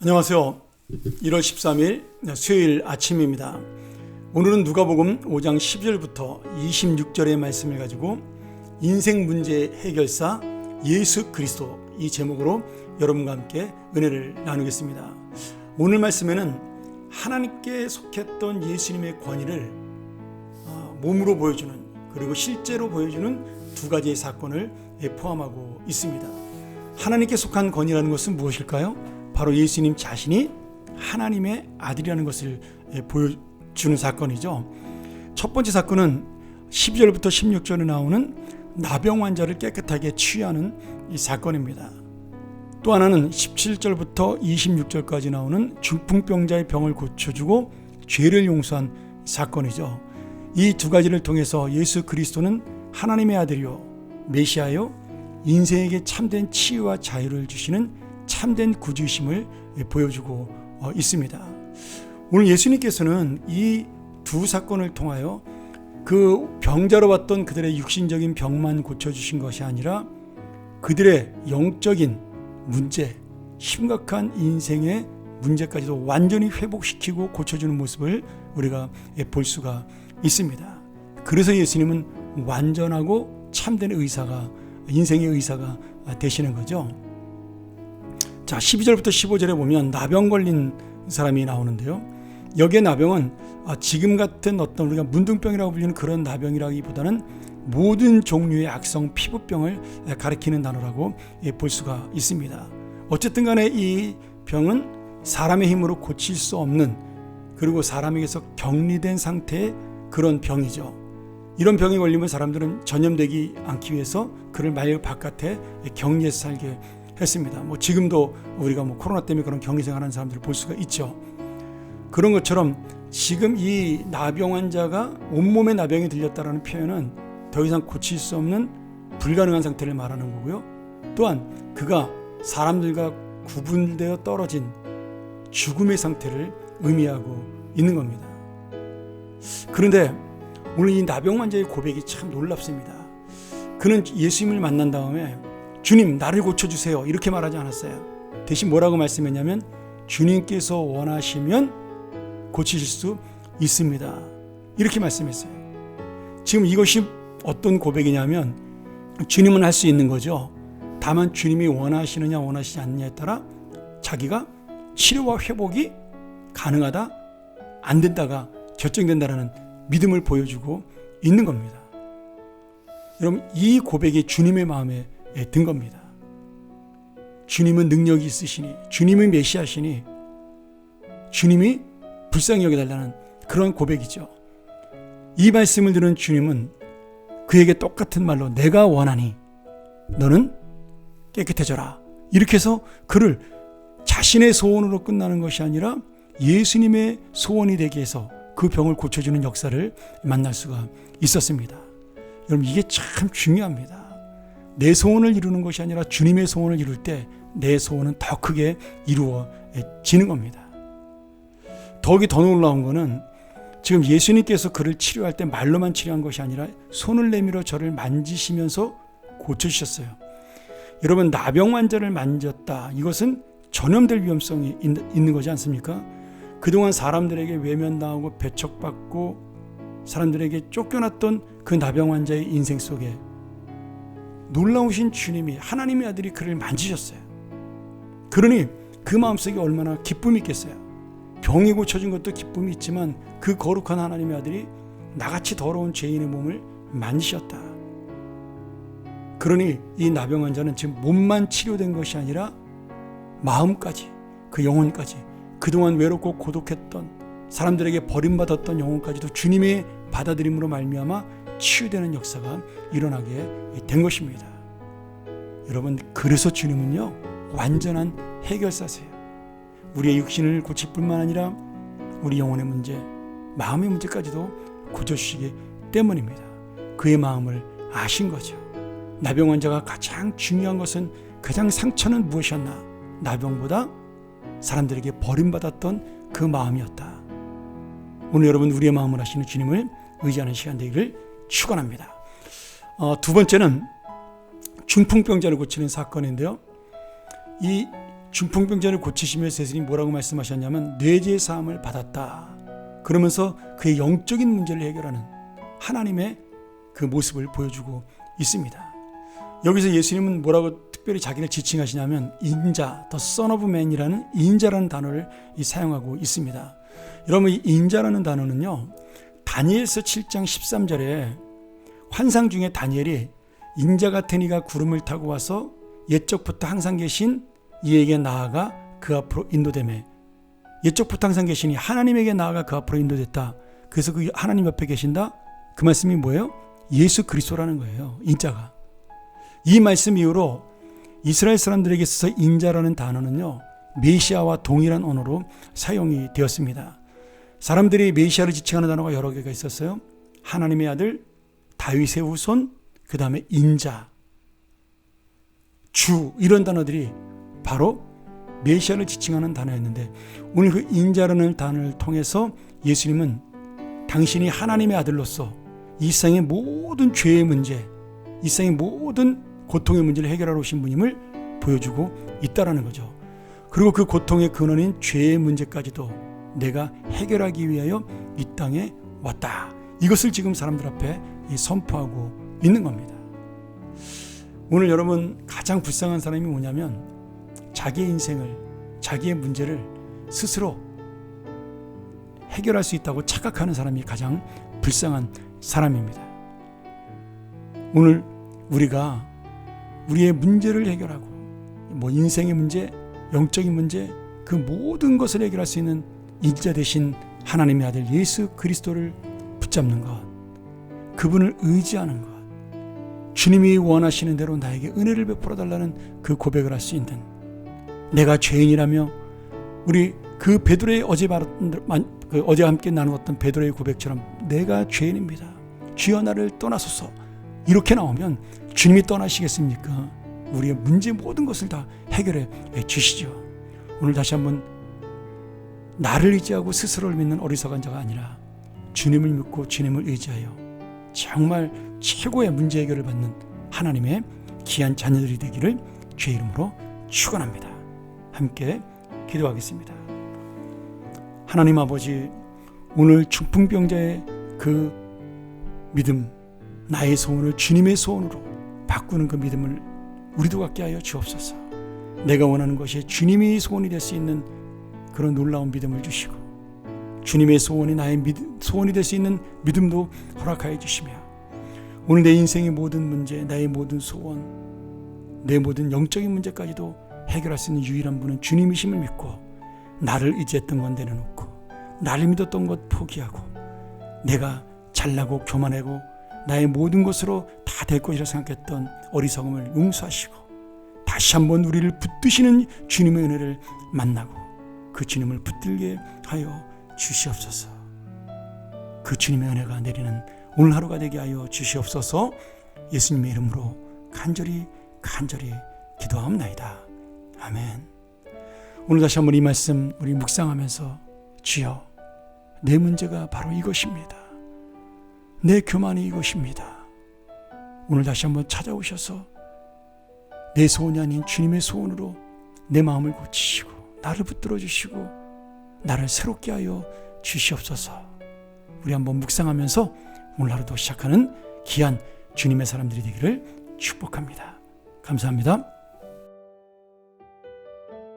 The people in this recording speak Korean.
안녕하세요. 1월 13일 수요일 아침입니다. 오늘은 누가복음 5장 12절부터 26절의 말씀을 가지고 인생 문제 해결사 예수 그리스도 이 제목으로 여러분과 함께 은혜를 나누겠습니다. 오늘 말씀에는 하나님께 속했던 예수님의 권위를 몸으로 보여주는, 그리고 실제로 보여주는 두 가지의 사건을 포함하고 있습니다. 하나님께 속한 권위라는 것은 무엇일까요? 바로 예수님 자신이 하나님의 아들이라는 것을 보여주는 사건이죠. 첫 번째 사건은 12절부터 16절에 나오는 나병 환자를 깨끗하게 치유하는 이 사건입니다. 또 하나는 17절부터 26절까지 나오는 중풍병자의 병을 고쳐주고 죄를 용서한 사건이죠. 이 두 가지를 통해서 예수 그리스도는 하나님의 아들이요 메시아요 인생에게 참된 치유와 자유를 주시는 참된 구주심을 보여주고 있습니다. 오늘 예수님께서는 이 두 사건을 통하여 그 병자로 왔던 그들의 육신적인 병만 고쳐주신 것이 아니라 그들의 영적인 문제, 심각한 인생의 문제까지도 완전히 회복시키고 고쳐주는 모습을 우리가 볼 수가 있습니다. 그래서 예수님은 완전하고 참된 의사가, 인생의 의사가 되시는 거죠. 자, 12절부터 15절에 보면 나병 걸린 사람이 나오는데요. 여기에 나병은 지금 같은 어떤 우리가 문둥병이라고 불리는 그런 나병이라기보다는 모든 종류의 악성 피부병을 가리키는 단어라고 볼 수가 있습니다. 어쨌든 간에 이 병은 사람의 힘으로 고칠 수 없는, 그리고 사람에게서 격리된 상태의 그런 병이죠. 이런 병이 걸리면 사람들은 전염되지 않기 위해서 그를 마을 바깥에 격리해서 살게 했습니다. 지금도 우리가 코로나 때문에 그런 격리 생활하는 사람들을 볼 수가 있죠. 그런 것처럼 지금 이 나병 환자가 온몸에 나병이 들렸다라는 표현은 더 이상 고칠 수 없는 불가능한 상태를 말하는 거고요. 또한 그가 사람들과 구분되어 떨어진 죽음의 상태를 의미하고 있는 겁니다. 그런데 오늘 이 나병 환자의 고백이 참 놀랍습니다. 그는 예수님을 만난 다음에 주님, 나를 고쳐주세요, 이렇게 말하지 않았어요. 대신 뭐라고 말씀했냐면 주님께서 원하시면 고치실 수 있습니다, 이렇게 말씀했어요. 지금 이것이 어떤 고백이냐면 주님은 할 수 있는 거죠. 다만 주님이 원하시느냐 원하시지 않느냐에 따라 자기가 치료와 회복이 가능하다 안 된다가 결정된다라는 믿음을 보여주고 있는 겁니다. 여러분, 이 고백이 주님의 마음에 든 겁니다. 주님은 능력이 있으시니, 주님이 메시아시니, 주님이 불쌍히 여겨달라는 그런 고백이죠. 이 말씀을 들은 주님은 그에게 똑같은 말로 내가 원하니 너는 깨끗해져라, 이렇게 해서 그를 자신의 소원으로 끝나는 것이 아니라 예수님의 소원이 되게 해서 그 병을 고쳐주는 역사를 만날 수가 있었습니다. 여러분, 이게 참 중요합니다. 내 소원을 이루는 것이 아니라 주님의 소원을 이룰 때 내 소원은 더 크게 이루어지는 겁니다. 더욱이 더 놀라운 것은 지금 예수님께서 그를 치료할 때 말로만 치료한 것이 아니라 손을 내밀어 저를 만지시면서 고쳐주셨어요. 여러분, 나병 환자를 만졌다, 이것은 전염될 위험성이 있는 거지 않습니까? 그동안 사람들에게 외면당하고 배척받고 사람들에게 쫓겨났던 그 나병 환자의 인생 속에 놀라우신 주님이, 하나님의 아들이 그를 만지셨어요. 그러니 그 마음속에 얼마나 기쁨이 있겠어요. 병이 고쳐진 것도 기쁨이 있지만 그 거룩한 하나님의 아들이 나같이 더러운 죄인의 몸을 만지셨다. 그러니 이 나병 환자는 지금 몸만 치료된 것이 아니라 마음까지, 그 영혼까지, 그동안 외롭고 고독했던 사람들에게 버림받았던 영혼까지도 주님의 받아들임으로 말미암아 치유되는 역사가 일어나게 된 것입니다. 여러분, 그래서 주님은요 완전한 해결사세요. 우리의 육신을 고칠 뿐만 아니라 우리 영혼의 문제, 마음의 문제까지도 고쳐주시기 때문입니다. 그의 마음을 아신 거죠. 나병 환자가 가장 중요한 것은, 가장 상처는 무엇이었나? 나병보다 사람들에게 버림받았던 그 마음이었다. 오늘 여러분, 우리의 마음을 아시는 주님을 의지하는 시간 되기를 축원합니다. 두 번째는 중풍병자를 고치는 사건인데요. 이 중풍병자를 고치시면서 예수님이 뭐라고 말씀하셨냐면 뇌죄 사함을 받았다. 그러면서 그의 영적인 문제를 해결하는 하나님의 그 모습을 보여주고 있습니다. 여기서 예수님은 뭐라고 특별히 자기를 지칭하시냐면 인자, the son of man이라는 인자라는 단어를 사용하고 있습니다. 여러분, 이 인자라는 단어는요, 다니엘서 7장 13절에 환상 중에 다니엘이 인자 같은 이가 구름을 타고 와서 옛적부터 항상 계신 이에게 나아가 그 앞으로 인도되매, 옛적부터 항상 계시니 하나님에게 나아가 그 앞으로 인도됐다. 그래서 그 하나님 옆에 계신다. 그 말씀이 뭐예요? 예수 그리스도라는 거예요. 인자가. 이 말씀 이후로 이스라엘 사람들에게 있어서 인자라는 단어는요, 메시아와 동일한 언어로 사용이 되었습니다. 사람들이 메시아를 지칭하는 단어가 여러 개가 있었어요. 하나님의 아들, 다윗의 후손, 그 다음에 인자, 주, 이런 단어들이 바로 메시아를 지칭하는 단어였는데, 오늘 그 인자라는 단어를 통해서 예수님은 당신이 하나님의 아들로서 이 세상의 모든 죄의 문제, 이 세상의 모든 고통의 문제를 해결하러 오신 분임을 보여주고 있다라는 거죠. 그리고 그 고통의 근원인 죄의 문제까지도 내가 해결하기 위하여 이 땅에 왔다. 이것을 지금 사람들 앞에 선포하고 있는 겁니다. 오늘 여러분, 가장 불쌍한 사람이 뭐냐면 자기의 인생을, 자기의 문제를 스스로 해결할 수 있다고 착각하는 사람이 가장 불쌍한 사람입니다. 오늘 우리가 우리의 문제를 해결하고, 뭐 인생의 문제, 영적인 문제, 그 모든 것을 해결할 수 있는 인자 되신 하나님의 아들 예수 그리스도를 붙잡는 것, 그분을 의지하는 것, 주님이 원하시는 대로 나에게 은혜를 베풀어 달라는 그 고백을 할 수 있는, 내가 죄인이라며 우리 그 베드로의 어제 함께 나누었던 베드로의 고백처럼 내가 죄인입니다. 주여 나를 떠나소서. 이렇게 나오면 주님이 떠나시겠습니까? 우리의 문제 모든 것을 다 해결해 주시죠. 오늘 다시 한번 나를 의지하고 스스로를 믿는 어리석은 자가 아니라 주님을 믿고 주님을 의지하여 정말 최고의 문제 해결을 받는 하나님의 귀한 자녀들이 되기를 주의 이름으로 축원합니다. 함께 기도하겠습니다. 하나님 아버지, 오늘 중풍병자의 그 믿음, 나의 소원을 주님의 소원으로 바꾸는 그 믿음을 우리도 갖게 하여 주옵소서. 내가 원하는 것이 주님이 소원이 될 수 있는 그런 놀라운 믿음을 주시고, 주님의 소원이 나의 소원이 될 수 있는 믿음도 허락하여 주시며, 오늘 내 인생의 모든 문제, 나의 모든 소원, 내 모든 영적인 문제까지도 해결할 수 있는 유일한 분은 주님이심을 믿고, 나를 의지했던 건 내려놓고 나를 믿었던 것 포기하고 내가 잘나고 교만하고 나의 모든 것으로 다 될 것이라 생각했던 어리석음을 용서하시고 다시 한번 우리를 붙드시는 주님의 은혜를 만나고 그 주님을 붙들게 하여 주시옵소서. 그 주님의 은혜가 내리는 오늘 하루가 되게 하여 주시옵소서. 예수님의 이름으로 간절히 기도하옵나이다. 아멘. 오늘 다시 한번 이 말씀 우리 묵상하면서, 주여, 내 문제가 바로 이것입니다. 내 교만이 이것입니다. 오늘 다시 한번 찾아오셔서 내 소원이 아닌 주님의 소원으로 내 마음을 고치시고 나를 붙들어 주시고 나를 새롭게 하여 주시옵소서. 우리 한번 묵상하면서 오늘 하루도 시작하는 귀한 주님의 사람들이 되기를 축복합니다. 감사합니다.